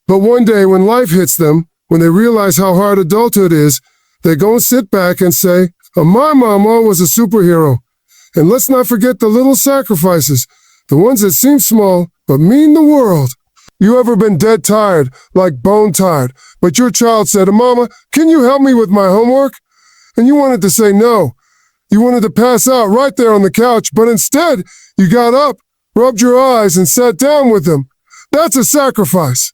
But one day when life hits them, when they realize how hard adulthood is, they go and sit back and say, my mama was a superhero. And let's not forget the little sacrifices, the ones that seem small but mean the world. You ever been dead tired, like bone tired, but your child said, Mama, can you help me with my homework? And you wanted to say no. You wanted to pass out right there on the couch, but instead, you got up, rubbed your eyes, and sat down with them. That's a sacrifice.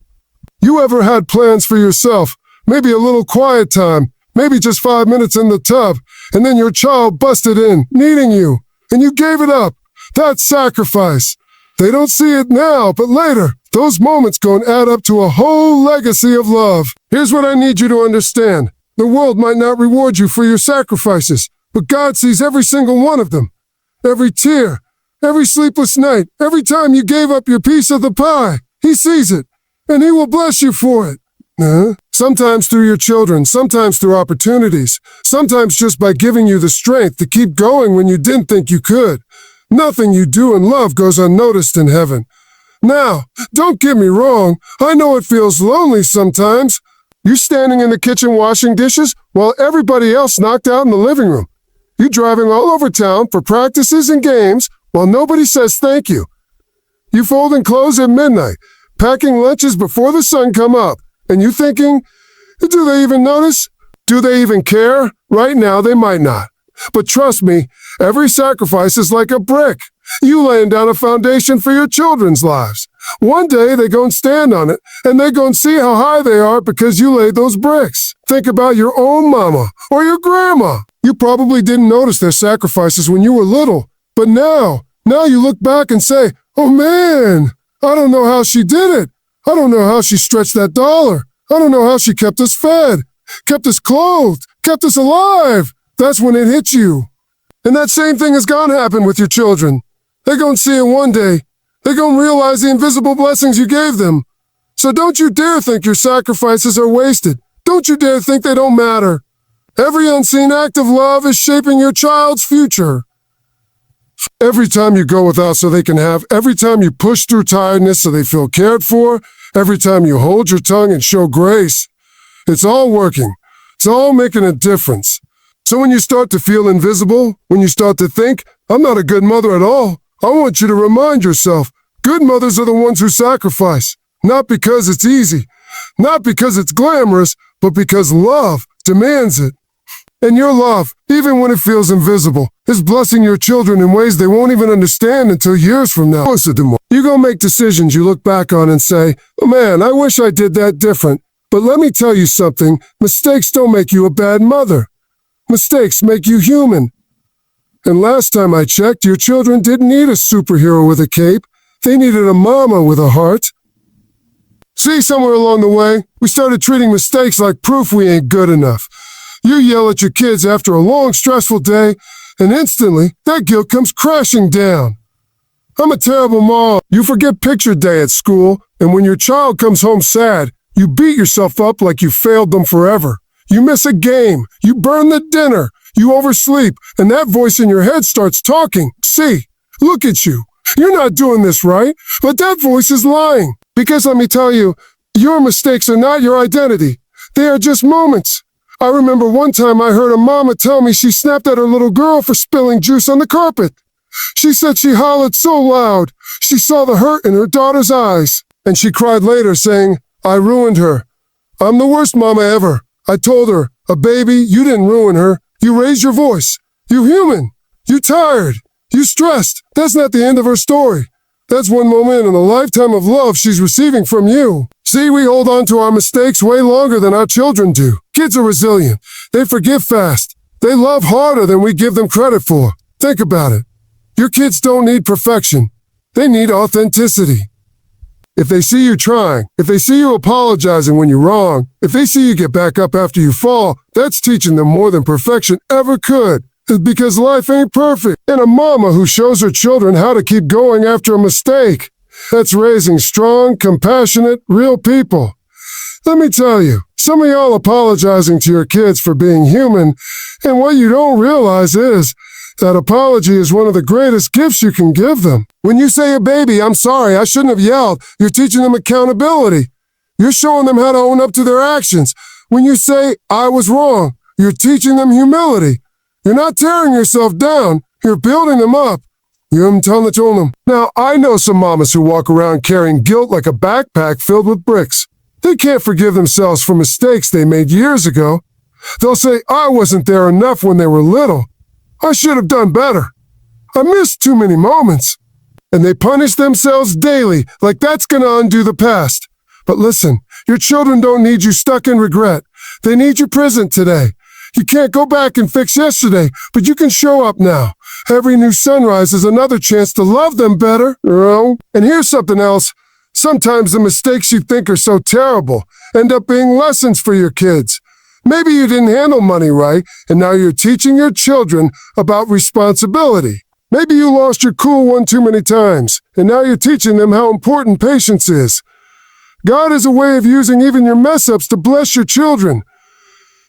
You ever had plans for yourself, maybe a little quiet time, maybe just 5 minutes in the tub, and then your child busted in, needing you, and you gave it up. That's sacrifice. They don't see it now, but later, those moments go and add up to a whole legacy of love. Here's what I need you to understand. The world might not reward you for your sacrifices, but God sees every single one of them. Every tear, every sleepless night, every time you gave up your piece of the pie. He sees it, and He will bless you for it. Sometimes through your children, sometimes through opportunities, sometimes just by giving you the strength to keep going when you didn't think you could. Nothing you do in love goes unnoticed in heaven. Now, don't get me wrong, I know it feels lonely sometimes. You standing in the kitchen washing dishes while everybody else knocked out in the living room. You driving all over town for practices and games while nobody says thank you. You folding clothes at midnight, packing lunches before the sun come up, and you thinking, do they even notice? Do they even care? Right now, they might not. But trust me, every sacrifice is like a brick. You laying down a foundation for your children's lives. One day they gon' stand on it, and they gon' see how high they are because you laid those bricks. Think about your own mama or your grandma. You probably didn't notice their sacrifices when you were little, but now you look back and say, oh man, I don't know how she did it. I don't know how she stretched that dollar. I don't know how she kept us fed, kept us clothed, kept us alive. That's when it hits you. And that same thing is gonna happen with your children. They're gonna see it one day. They're gonna realize the invisible blessings you gave them. So don't you dare think your sacrifices are wasted. Don't you dare think they don't matter. Every unseen act of love is shaping your child's future. Every time you go without so they can have, every time you push through tiredness so they feel cared for, every time you hold your tongue and show grace, it's all working. It's all making a difference. So when you start to feel invisible, when you start to think, I'm not a good mother at all, I want you to remind yourself, good mothers are the ones who sacrifice, not because it's easy, not because it's glamorous, but because love demands it. And your love, even when it feels invisible, is blessing your children in ways they won't even understand until years from now. You're gonna make decisions you look back on and say, oh man, I wish I did that different. But let me tell you something, mistakes don't make you a bad mother. Mistakes make you human. And last time I checked, your children didn't need a superhero with a cape. They needed a mama with a heart. See, somewhere along the way, we started treating mistakes like proof we ain't good enough. You yell at your kids after a long, stressful day, and instantly, that guilt comes crashing down. I'm a terrible mom. You forget picture day at school, and when your child comes home sad, you beat yourself up like you failed them forever. You miss a game, you burn the dinner, you oversleep, and that voice in your head starts talking. See, look at you. You're not doing this right, but that voice is lying. Because let me tell you, your mistakes are not your identity. They are just moments. I remember one time I heard a mama tell me she snapped at her little girl for spilling juice on the carpet. She said she hollered so loud, she saw the hurt in her daughter's eyes. And she cried later saying, I ruined her. I'm the worst mama ever. I told her, a baby, you didn't ruin her. You raised your voice. You human. You tired. You stressed. That's not the end of her story. That's one moment in a lifetime of love she's receiving from you. See, we hold on to our mistakes way longer than our children do. Kids are resilient. They forgive fast. They love harder than we give them credit for. Think about it. Your kids don't need perfection. They need authenticity. If they see you trying, if they see you apologizing when you're wrong, if they see you get back up after you fall, that's teaching them more than perfection ever could. Because life ain't perfect. And a mama who shows her children how to keep going after a mistake, that's raising strong, compassionate, real people. Let me tell you, some of y'all apologizing to your kids for being human, and what you don't realize is that apology is one of the greatest gifts you can give them. When you say a baby, I'm sorry, I shouldn't have yelled, you're teaching them accountability. You're showing them how to own up to their actions. When you say, I was wrong, you're teaching them humility. You're not tearing yourself down, you're building them up. Now, I know some mamas who walk around carrying guilt like a backpack filled with bricks. They can't forgive themselves for mistakes they made years ago. They'll say, I wasn't there enough when they were little. I should have done better. I missed too many moments. And they punish themselves daily like that's going to undo the past. But listen, your children don't need you stuck in regret. They need you present today. You can't go back and fix yesterday, but you can show up now. Every new sunrise is another chance to love them better. And here's something else. Sometimes the mistakes you think are so terrible end up being lessons for your kids. Maybe you didn't handle money right, and now you're teaching your children about responsibility. Maybe you lost your cool one too many times, and now you're teaching them how important patience is. God is a way of using even your mess-ups to bless your children.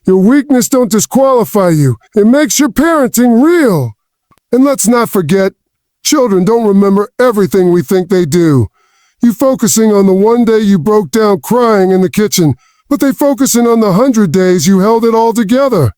Your weakness don't disqualify you. It makes your parenting real. And let's not forget, children don't remember everything we think they do. You focusing on the one day you broke down crying in the kitchen, but they focusing on the 100 days you held it all together.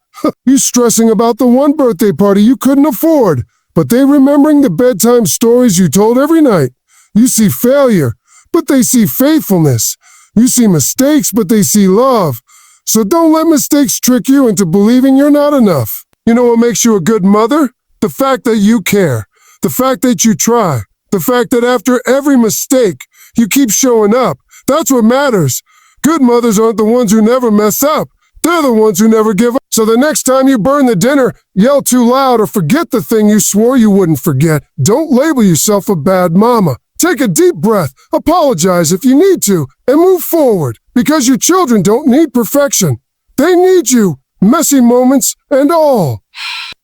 You stressing about the one birthday party you couldn't afford, but they remembering the bedtime stories you told every night. You see failure, but they see faithfulness. You see mistakes, but they see love. So don't let mistakes trick you into believing you're not enough. You know what makes you a good mother? The fact that you care. The fact that you try. The fact that after every mistake, you keep showing up. That's what matters. Good mothers aren't the ones who never mess up. They're the ones who never give up. So the next time you burn the dinner, yell too loud, or forget the thing you swore you wouldn't forget, don't label yourself a bad mama. Take a deep breath, apologize if you need to, and move forward. Because your children don't need perfection. They need you, messy moments and all.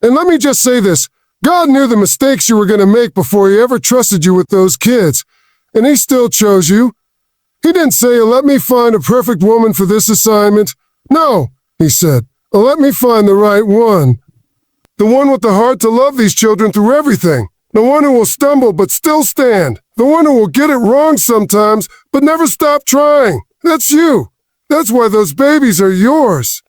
And let me just say this. God knew the mistakes you were going to make before he ever trusted you with those kids. And he still chose you. He didn't say, let me find a perfect woman for this assignment. No, he said, let me find the right one. The one with the heart to love these children through everything. The one who will stumble but still stand. The one who will get it wrong sometimes but never stop trying. That's you. That's why those babies are yours.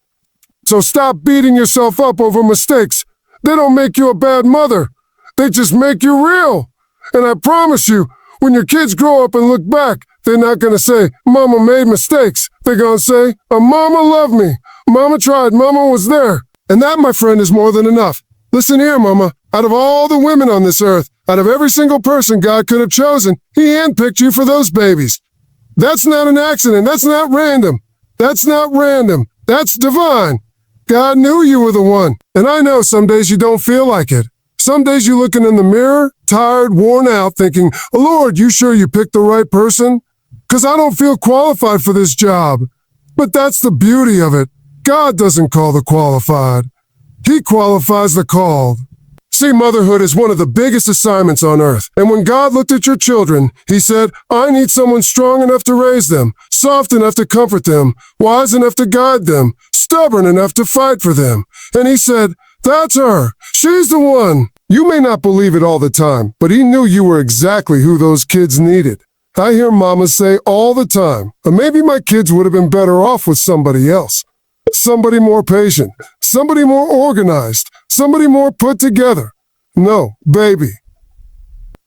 So stop beating yourself up over mistakes. They don't make you a bad mother. They just make you real. And I promise you, when your kids grow up and look back, they're not going to say, Mama made mistakes. They're going to say, Mama loved me. Mama tried. Mama was there. And that, my friend, is more than enough. Listen here, Mama. Out of all the women on this earth, out of every single person God could have chosen, he handpicked you for those babies. That's not an accident. That's not random. That's not random. That's divine. God knew you were the one. And I know some days you don't feel like it. Some days you're looking in the mirror, tired, worn out, thinking, Lord, you sure you picked the right person? Because I don't feel qualified for this job. But that's the beauty of it. God doesn't call the qualified. He qualifies the called. See, motherhood is one of the biggest assignments on earth. And when God looked at your children, he said, I need someone strong enough to raise them, soft enough to comfort them, wise enough to guide them, stubborn enough to fight for them. And he said, that's her. She's the one. You may not believe it all the time, but he knew you were exactly who those kids needed. I hear mamas say all the time, maybe my kids would have been better off with somebody else. Somebody more patient, somebody more organized, somebody more put together. No, baby.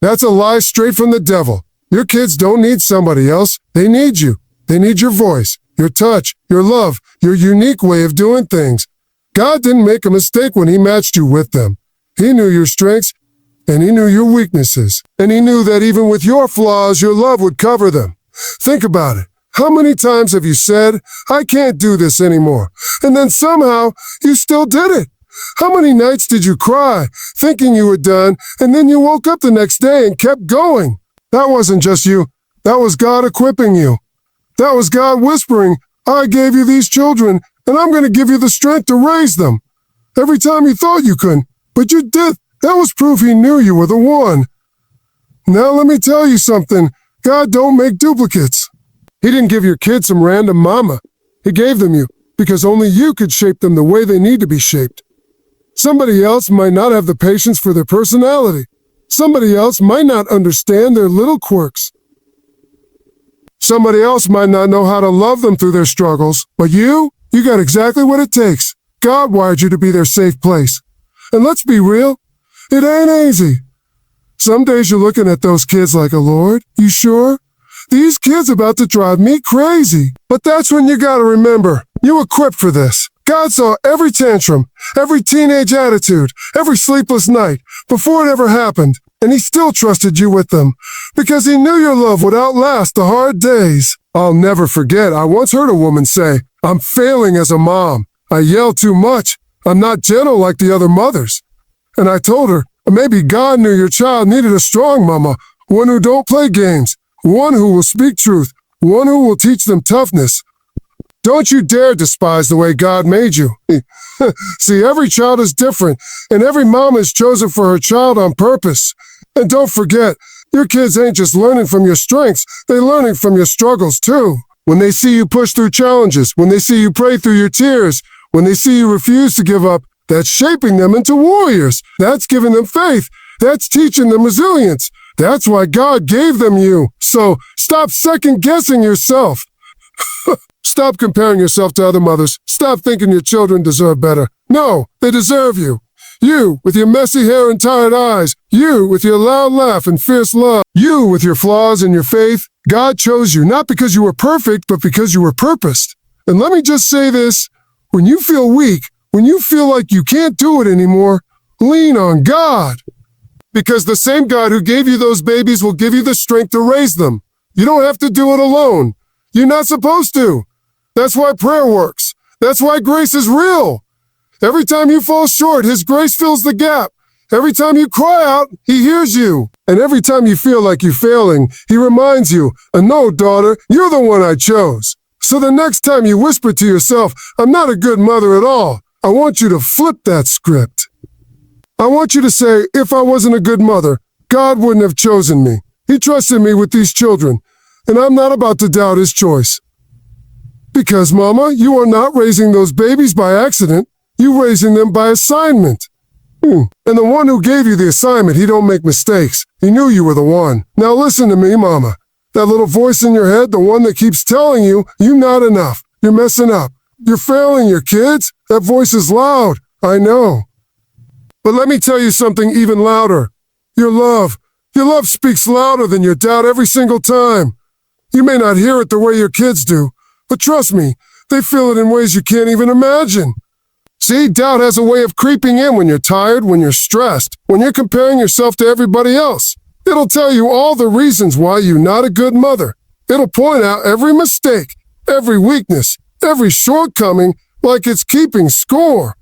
That's a lie straight from the devil. Your kids don't need somebody else. They need you. They need your voice, your touch, your love, your unique way of doing things. God didn't make a mistake when he matched you with them. He knew your strengths, and he knew your weaknesses. And he knew that even with your flaws, your love would cover them. Think about it. How many times have you said, I can't do this anymore? And then somehow, you still did it. How many nights did you cry, thinking you were done, and then you woke up the next day and kept going? That wasn't just you. That was God equipping you. That was God whispering, I gave you these children, and I'm going to give you the strength to raise them. Every time you thought you couldn't, but you did. That was proof he knew you were the one. Now let me tell you something. God don't make duplicates. He didn't give your kids some random mama. He gave them you because only you could shape them the way they need to be shaped. Somebody else might not have the patience for their personality. Somebody else might not understand their little quirks. Somebody else might not know how to love them through their struggles, but you got exactly what it takes. God wired you to be their safe place. And let's be real, it ain't easy. Some days you're looking at those kids like, Lord, you sure? These kids about to drive me crazy. But that's when you gotta remember, you're equipped for this. God saw every tantrum, every teenage attitude, every sleepless night before it ever happened. And he still trusted you with them because he knew your love would outlast the hard days. I'll never forget, I once heard a woman say, I'm failing as a mom. I yell too much. I'm not gentle like the other mothers. And I told her, maybe God knew your child needed a strong mama, one who don't play games, one who will speak truth, one who will teach them toughness. Don't you dare despise the way God made you. See, every child is different, and every mom is chosen for her child on purpose. And don't forget, your kids ain't just learning from your strengths, they're learning from your struggles too. When they see you push through challenges, when they see you pray through your tears, when they see you refuse to give up, that's shaping them into warriors. That's giving them faith. That's teaching them resilience. That's why God gave them you. So stop second-guessing yourself. Stop comparing yourself to other mothers. Stop thinking your children deserve better. No, they deserve you. You, with your messy hair and tired eyes. You, with your loud laugh and fierce love. You, with your flaws and your faith. God chose you, not because you were perfect, but because you were purposed. And let me just say this. When you feel weak, when you feel like you can't do it anymore, lean on God. Because the same God who gave you those babies will give you the strength to raise them. You don't have to do it alone. You're not supposed to. That's why prayer works. That's why grace is real. Every time you fall short, His grace fills the gap. Every time you cry out, He hears you. And every time you feel like you're failing, He reminds you, no, daughter, you're the one I chose. So the next time you whisper to yourself, I'm not a good mother at all, I want you to flip that script. I want you to say, if I wasn't a good mother, God wouldn't have chosen me. He trusted me with these children, and I'm not about to doubt His choice. Because, Mama, you are not raising those babies by accident. You're raising them by assignment. And the one who gave you the assignment, he don't make mistakes. He knew you were the one. Now listen to me, Mama. That little voice in your head, the one that keeps telling you, you're not enough. You're messing up. You're failing your kids. That voice is loud. I know. But let me tell you something even louder. Your love speaks louder than your doubt every single time. You may not hear it the way your kids do, but trust me, they feel it in ways you can't even imagine. See, doubt has a way of creeping in when you're tired, when you're stressed, when you're comparing yourself to everybody else. It'll tell you all the reasons why you're not a good mother. It'll point out every mistake, every weakness, every shortcoming, like it's keeping score.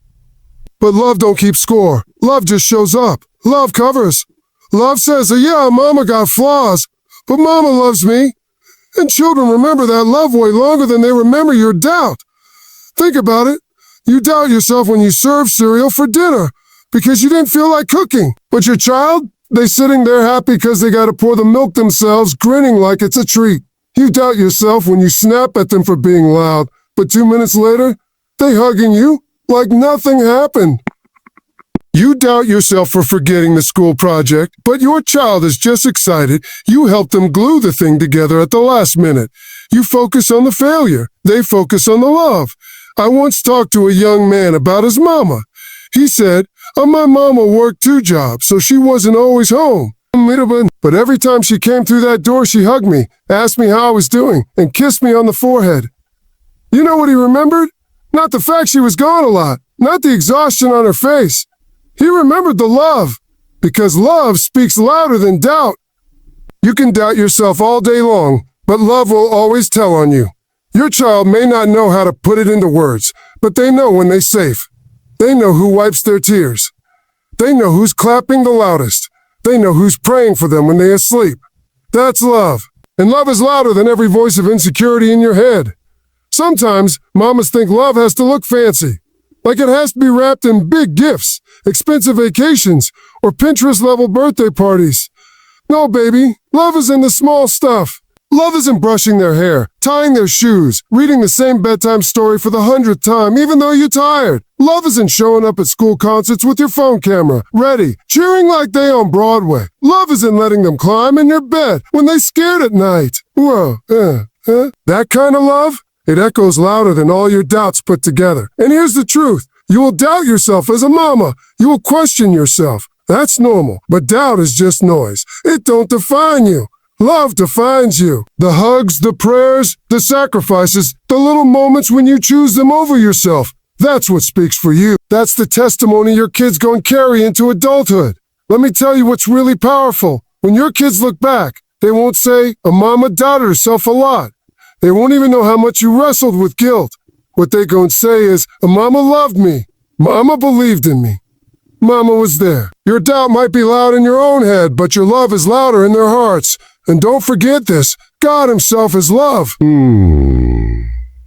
But love don't keep score. Love just shows up. Love covers. Love says, yeah, Mama got flaws, but Mama loves me. And children remember that love way longer than they remember your doubt. Think about it. You doubt yourself when you serve cereal for dinner because you didn't feel like cooking. But your child, they sitting there happy because they got to pour the milk themselves, grinning like it's a treat. You doubt yourself when you snap at them for being loud, but 2 minutes later, they hugging you like nothing happened. You doubt yourself for forgetting the school project, but your child is just excited you helped them glue the thing together at the last minute. You focus on the failure. They focus on the love. I once talked to a young man about his mama. He said, my mama worked 2 jobs, so she wasn't always home. But every time she came through that door, she hugged me, asked me how I was doing, and kissed me on the forehead. You know what he remembered? Not the fact she was gone a lot, not the exhaustion on her face. He remembered the love, because love speaks louder than doubt. You can doubt yourself all day long, but love will always tell on you. Your child may not know how to put it into words, but they know when they're safe. They know who wipes their tears. They know who's clapping the loudest. They know who's praying for them when they're asleep. That's love. And love is louder than every voice of insecurity in your head. Sometimes mamas think love has to look fancy, like it has to be wrapped in big gifts, expensive vacations, or Pinterest-level birthday parties. No, baby, love is in the small stuff. Love isn't brushing their hair, tying their shoes, reading the same bedtime story for the 100th time, even though you're tired. Love isn't showing up at school concerts with your phone camera, ready, cheering like they on Broadway. Love isn't letting them climb in your bed when they're scared at night. Whoa, Huh? That kind of love? It echoes louder than all your doubts put together. And here's the truth. You will doubt yourself as a mama. You will question yourself. That's normal. But doubt is just noise. It don't define you. Love defines you. The hugs, the prayers, the sacrifices, the little moments when you choose them over yourself. That's what speaks for you. That's the testimony your kids gonna carry into adulthood. Let me tell you what's really powerful. When your kids look back, they won't say, a mama doubted herself a lot. They won't even know how much you wrestled with guilt. What they gonna say is, a mama loved me. Mama believed in me. Mama was there. Your doubt might be loud in your own head, but your love is louder in their hearts. And don't forget this, God himself is love.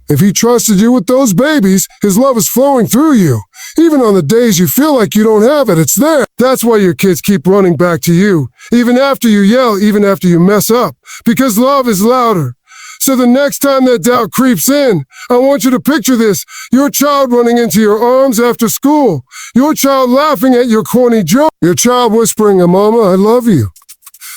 If he trusted you with those babies, his love is flowing through you. Even on the days you feel like you don't have it, it's there. That's why your kids keep running back to you, even after you yell, even after you mess up, because love is louder. So the next time that doubt creeps in, I want you to picture this. Your child running into your arms after school. Your child laughing at your corny joke. Your child whispering, Mama, I love you.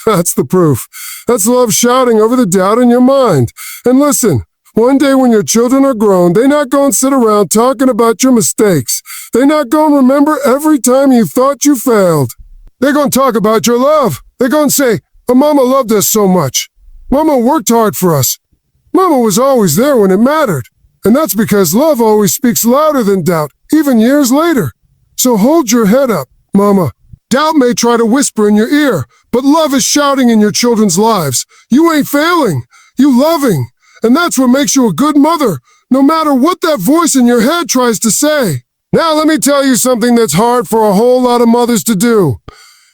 That's the proof. That's love shouting over the doubt in your mind. And listen, one day when your children are grown, they're not going to sit around talking about your mistakes. They're not going to remember every time you thought you failed. They're going to talk about your love. They're going to say, Mama loved us so much. Mama worked hard for us. Mama was always there when it mattered. And that's because love always speaks louder than doubt, even years later. So hold your head up, Mama. Doubt may try to whisper in your ear, but love is shouting in your children's lives. You ain't failing. You loving. And that's what makes you a good mother, no matter what that voice in your head tries to say. Now let me tell you something that's hard for a whole lot of mothers to do.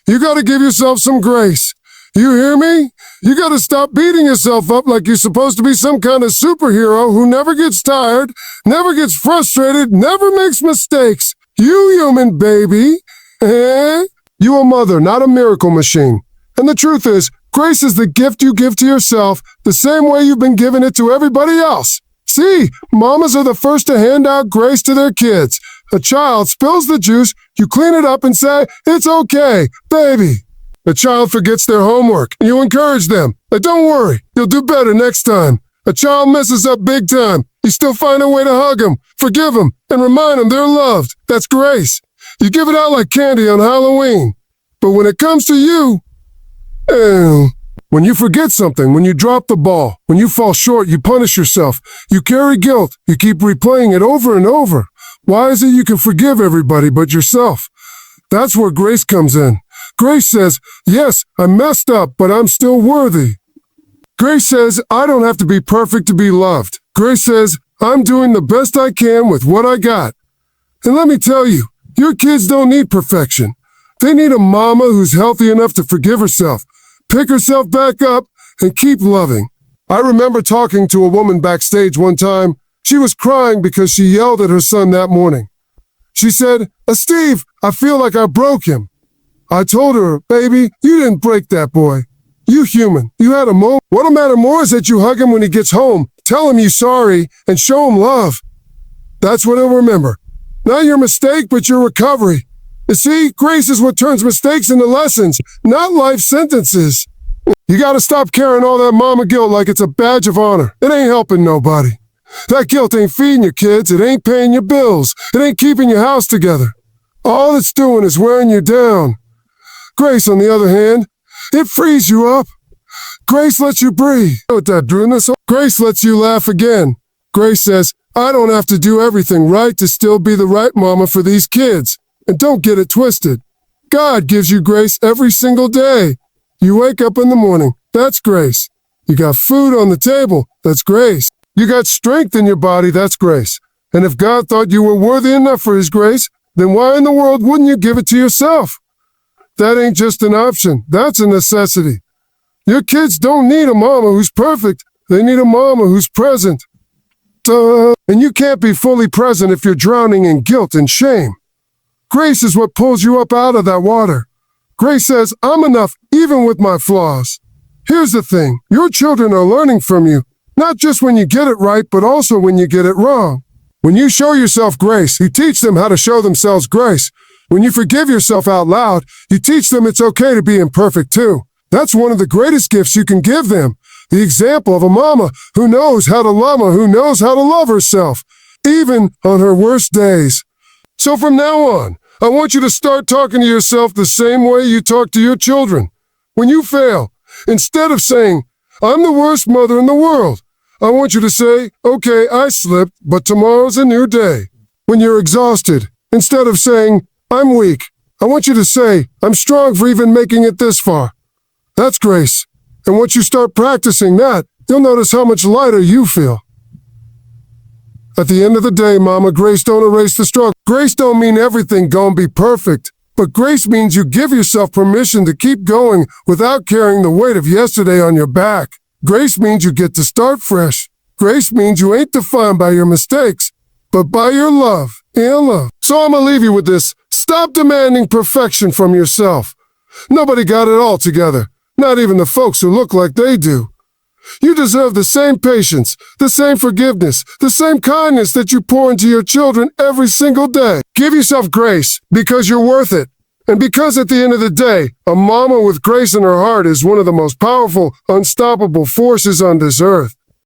You gotta give yourself some grace. You hear me? You gotta stop beating yourself up like you're supposed to be some kind of superhero who never gets tired, never gets frustrated, never makes mistakes. You human baby. You a mother, not a miracle machine. And the truth is, grace is the gift you give to yourself the same way you've been giving it to everybody else. See, mamas are the first to hand out grace to their kids. A child spills the juice, you clean it up and say, it's okay, baby. A child forgets their homework, you encourage them. Don't worry, you'll do better next time. A child messes up big time, you still find a way to hug them, forgive them, and remind them they're loved. That's grace. You give it out like candy on Halloween. But when it comes to you, when you forget something, when you drop the ball, when you fall short, you punish yourself. You carry guilt. You keep replaying it over and over. Why is it you can forgive everybody but yourself? That's where grace comes in. Grace says, yes, I messed up, but I'm still worthy. Grace says, I don't have to be perfect to be loved. Grace says, I'm doing the best I can with what I got. And let me tell you, your kids don't need perfection. They need a mama who's healthy enough to forgive herself, pick herself back up, and keep loving. I remember talking to a woman backstage one time. She was crying because she yelled at her son that morning. She said, Steve, I feel like I broke him. I told her, baby, you didn't break that boy. You human. You had a moment. What'll matter more is that you hug him when he gets home, tell him you're sorry, and show him love. That's what he'll remember. Not your mistake, but your recovery. You see, grace is what turns mistakes into lessons, not life sentences. You gotta stop carrying all that mama guilt like it's a badge of honor. It ain't helping nobody. That guilt ain't feeding your kids, it ain't paying your bills, it ain't keeping your house together. All it's doing is wearing you down. Grace, on the other hand, it frees you up. Grace lets you breathe. With that dryness, grace lets you laugh again. Grace says, I don't have to do everything right to still be the right mama for these kids. And don't get it twisted. God gives you grace every single day. You wake up in the morning, that's grace. You got food on the table, that's grace. You got strength in your body, that's grace. And if God thought you were worthy enough for his grace, then why in the world wouldn't you give it to yourself? That ain't just an option, that's a necessity. Your kids don't need a mama who's perfect, they need a mama who's present. Duh. And you can't be fully present if you're drowning in guilt and shame. Grace is what pulls you up out of that water. Grace says, I'm enough even with my flaws. Here's the thing, your children are learning from you, not just when you get it right, but also when you get it wrong. When you show yourself grace, you teach them how to show themselves grace. When you forgive yourself out loud, you teach them it's okay to be imperfect too. That's one of the greatest gifts you can give them. The example of a mama who knows how to love herself, even on her worst days. So from now on, I want you to start talking to yourself the same way you talk to your children. When you fail, instead of saying, I'm the worst mother in the world, I want you to say, okay, I slipped, but tomorrow's a new day. When you're exhausted, instead of saying, I'm weak, I want you to say, I'm strong for even making it this far. That's grace. And once you start practicing that, you'll notice how much lighter you feel. At the end of the day, Mama, grace don't erase the struggle. Grace don't mean everything gonna be perfect. But grace means you give yourself permission to keep going without carrying the weight of yesterday on your back. Grace means you get to start fresh. Grace means you ain't defined by your mistakes, but by your love, inner love. So I'm gonna leave you with this. Stop demanding perfection from yourself. Nobody got it all together, not even the folks who look like they do. You deserve the same patience, the same forgiveness, the same kindness that you pour into your children every single day. Give yourself grace because you're worth it. And because at the end of the day, a mama with grace in her heart is one of the most powerful, unstoppable forces on this earth.